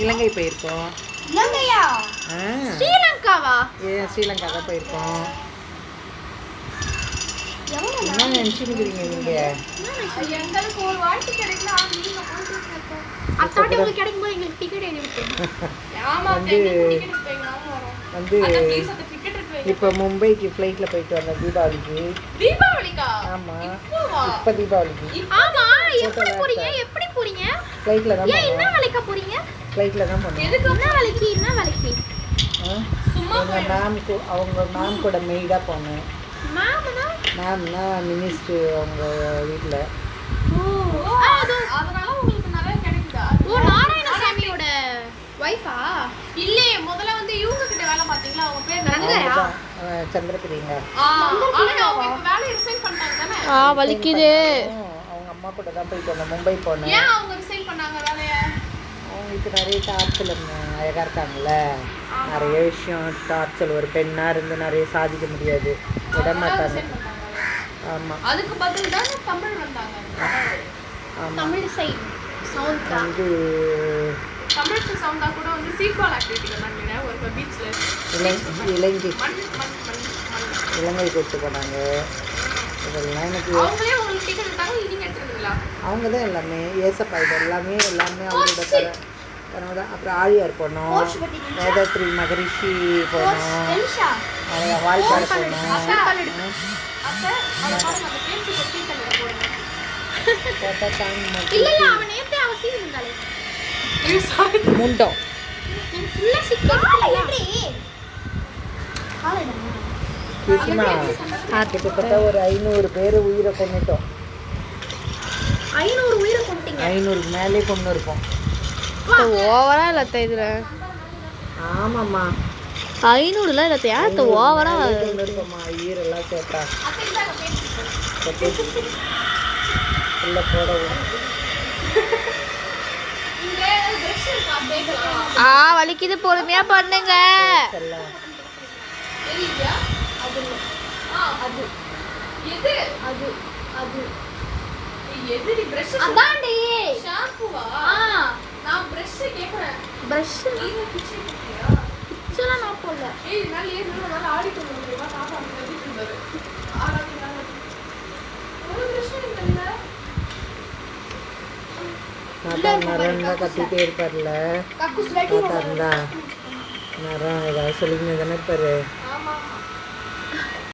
இலங்கை போயிருக்கோம். இலங்கையா? ஸ்ரீலங்காவா? ஸ்ரீலங்கா தான் போயிருக்கோம். என்ன நினைச்சுக்கிறீங்க நீங்க? எங்களுக்கு ஒரு வாய்ப்பு கிடைக்கல, நீங்க போயிட்டு அத்தாட்டி உங்களுக்கு கிடைக்கும்போது எங்களுக்கு டிக்கெட் எழுதி விட்டுருங்க. இப்போ மும்பைக்கு ஃப்ளைட்டில் போயிட்டு வந்தோம் தீபாவளிக்கு. ஆமாம், இப்போ தீபாவளிக்கு. எப்படி போறீங்க? ஃப்ளைட்டில் தான். என்ன வேலைக்கு போறீங்க? ஃப்ளைட்டில் தான் போனோம். என்ன வேலைக்கு? அவங்க மேம் கூட மெய்டாக போனேன். மேம்னா மினிஸ்டர் அவங்க வீட்டில். அதனால உங்களுக்கு நிறைய கிடைக்குதா? நாராயணசாமியோட வைஃபா? இல்லையே, முதல்ல வந்து இவங்க கிட்ட வேலை பார்த்தீங்களா? அவங்க பேர் நங்கயா? சந்திரபிரியங்க. வேலையை ரிசைன் பண்ணிட்டாங்க தானே? வலிக்குது. அவங்க அம்மா கூட தான் போயிட்டு வந்தோம். மும்பை போனேன். ஏன் அவங்க ரிசைன் பண்ணாங்க வேலையை? அவங்களுக்கு நிறைய டார்ச்சல் அழகாக இருக்காங்கல்ல, நிறைய விஷயம் டார்ச்சல். ஒரு பெண்ணாக இருந்து நிறைய சாதிக்க முடியாது, விட மாட்டாங்க. ஆமாம், அதுக்கு பதில் தான் தமிழ் வந்தாங்க. தமிழ் சைடு சவுண்ட் வந்து தமிழ் சவுண்டா கூட வந்து சீக்வல் ஆக்டிவிட்டில பண்ணீங்க ஒரு பீச்ல. இலங்கை கூப்பிட்டு போனாங்க. இதெல்லாம் எனக்கு அவங்களே உங்களுக்கு டிக்கெட் எடுத்தாங்க, நீங்க எடுத்துருக்கீங்களா? அவங்க தான் எல்லாமே ஏசப்பா இது எல்லாமே அவரோட கனவு தான். அப்புறம் ஆழியார் போனோம், வேதாத்ரி மகரிஷி போனோம், வாய்ப்பாடு போனோம். முண்டம் கிட்டத்தட்ட ஒரு 500 பேர் உயிரை கொண்டுட்டோம். 500 உயிரை கொண்டுட்டீங்க? 500க்கு மேலே கொண்டு இருப்போம். ஓவரா இல்லத்த இதுல? ஆமாம்மா, 500லாம் இல்லத்த, யார்த்த ஓவரா கொண்டு இருப்போம்மா. ஈரெல்லாம் சேர்த்தா உள்ள போடவும். வலிக்குது, பொறுமையா பண்ணுங்க. நரம் தான் கத்திட்டே இருப்பார்ல, தாத்தா இருந்தா நரம் ஏதாவது சொல்லிங்க தானே இருப்பாரு.